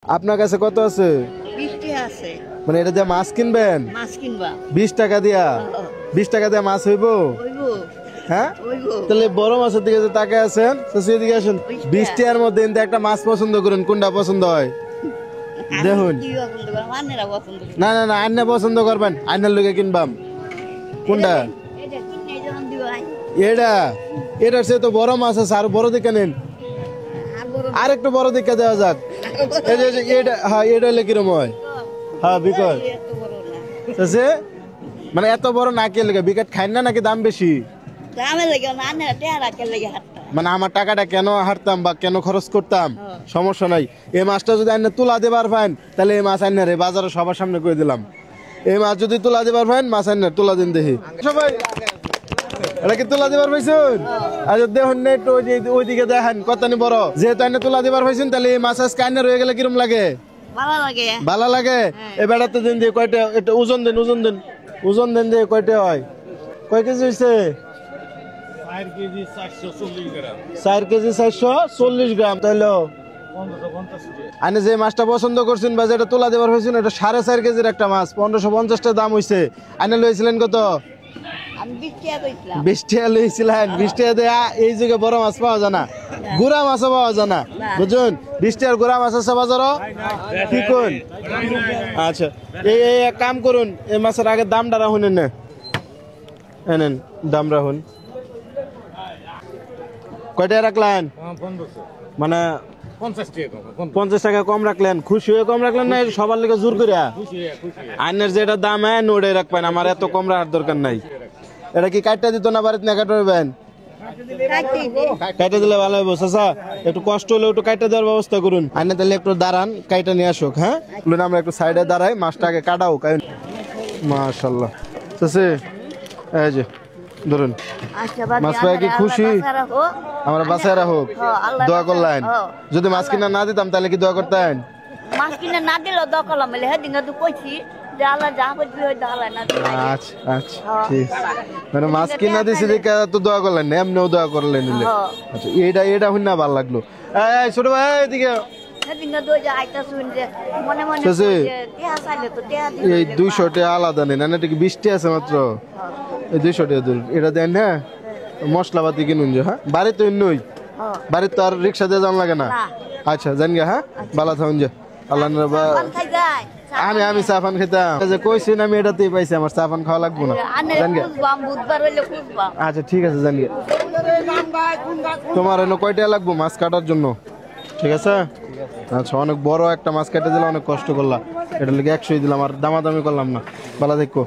আপনার কাছে কত আছে? 20 টাকা আছে। মানে এটা দিয়ে মাছ কিনবেন? মাছ কিনবা 20 টাকা দিয়া? 20 টাকা দিয়ে মাছ হইব? হইব হ্যাঁ হইব। তাহলে বড় মাছের দিকে যে তাকায় আছেন, এদিকে আসুন। 20 টাকার মধ্যে কিন্তু একটা মাছ পছন্দ করুন, কোনটা পছন্দ হয় দেখুন। কি পছন্দ করে মানেরা পছন্দ করে। না না না, আন্না পছন্দ করবেন, আন্নার লোকে কিনবাম। কোনটা? এটা কিনে যখন দিব আই এটা এটার চেয়ে তো বড় মাছ আছে, আর বড় দিকে নেন, আর বড় আর একটু বড় দিকে দেওয়া যাক। এই যে এটা, হ্যাঁ এটা হলে কিরম হয়? হ্যাঁ বিকট এত বড় না। আছে, মানে এত বড় না কে লেগে বিকট খাই না নাকি দাম বেশি? দামে লাগে না আনেরা টাকা রাখে লাগে হাতটা। মানে আমার টাকাটা কেন হারতাম বা কেন খরচ করতাম, হ্যাঁ। সমস্যা নাই। এই মাছটা যদি আইনে তুলা দেবার পারেন, তাহলে এই মাছ আইনারে বাজারে সবার সামনে করে দিলাম। এই মাছ যদি তুলা দেবার পারেন, মাছ আইনার তুলা দিন দেখি সবাই। এটা কি তুলা দিবার পাইছুন? আচ্ছা দেখুন না একটু ওইদিকে দেখেন কতনি বড়। যেহেতু আইনে তুলা দিবার পাইছুন, তাহলে এই মাছ আজকে আইনার হয়ে গেলে কিরম লাগে? ভালো লাগে। ভালো লাগে। এই বেড়াতে দিন দিয়ে কয়টা, একটু ওজন দেন, ওজন দেন, ওজন দেন দিয়ে কয়টা হয়? কয় কেজি হয়েছে? 4 কেজি 440 গ্রাম। 4 কেজি 440 গ্রাম। তাহলে 1550 টাকা। আনে যে মাছটা পছন্দ করছেন বা যেটা তোলা দেবার হয়েছিল, এটা 4.5 কেজির একটা মাছ, 1550 টাকা দাম হয়েছে। আনে লইছিলেন কত? আমি 20 টাকা কইছিলাম। 20 টাকা লইছিলেন। 20 টাকা দিয়ে এই যুগে বড় মাছ পাওয়া যায় না, গুড়া মাছও পাওয়া যায় না, বুঝুন। 20 টাকার গুড়া মাছ আছে বাজারও, কি কোন? আচ্ছা এই এক কাম করুন, এই মাছের আগে দামটা রাখুন, এনে এনেন দাম রাখুন। কয়টা রাখলেন? 1500 মানে 50 টাকা কম। 50 টাকা কম রাখলেন? খুশি হয়ে কম রাখলেন না সবার লিগে জোর করিয়া? খুশি। আইনের যেটা দাম হ্যাঁ ওটাই রাখবেন, আমার এত কম রাখার দরকার নাই। এটা কি কাটটা দিত না বাড়িতে না কাটবেন? কাইটা দিলে ভালো হইব চাচা, একটু কষ্ট হলে একটু কাইটা দেওয়ার ব্যবস্থা করুন। আইনে তাহলে একটু দাঁড়ান, কাইটা নিয়ে আসুক। হ্যাঁ আমরা একটু সাইডে দাঁড়াই, মাছটা আগে কাটাও। মাশাআল্লাহ চাচি, এই যে ধরুন আচ্ছা বাবা, মাছ পাই কি খুশি? আমরা বাসায় রাখুক, দোয়া করলেন। হ্যাঁ। যদি মাছ কিনা না দিতাম তাহলে কি দোয়া করতেন? মাছ কিনে না দিলেও দখল মেলে হেদিন তো কইছি যে আল্লাহ যা করবি ওই দখল না দিলাই। আচ্ছা আচ্ছা ঠিক আছে। মানে মাছ কিনা দিছি দেখে তো দোয়া করলেন না, এমনিও দোয়া করলেন নিলে। আচ্ছা এটা শুনে ভালো লাগলো। এই ছোট ভাই এদিকে। হেদিন তো যে আইতা শুন যে মনে মনে চাচি, টিয়া চাইলে তো টিয়া এই 200 টাকা আলাদা নেই, না এটা কি 20 টাকা আছে মাত্র? এই 200 টাকা ধরুন, এটা দেন। হ্যাঁ মশলাপাতি কিনুন যে। হ্যাঁ বাড়ি তো নই, বাড়ির তো আর রিক্সা দিয়ে যান লাগে না। আচ্ছা জান গে। হ্যাঁ ভালো থাকুন যে। আল্লাহ খাই যায়। আমি চা পান খেতাম, কইছি আমি এটাতেই পাইছি, আমার চা পান খাওয়া লাগবো না। জান গে। বুধবার হইলে খুঁজবা। আচ্ছা ঠিক আছে জান গে। তোমার এনে কয়টা লাগবো মাছ কাটার জন্য? ঠিক আছে আচ্ছা, অনেক বড় একটা মাছ কেটে দিলাম, অনেক কষ্ট করলাম, এটা লিগে 100 দিলাম, আর দামাদামি করলাম না। ভালো দেখো।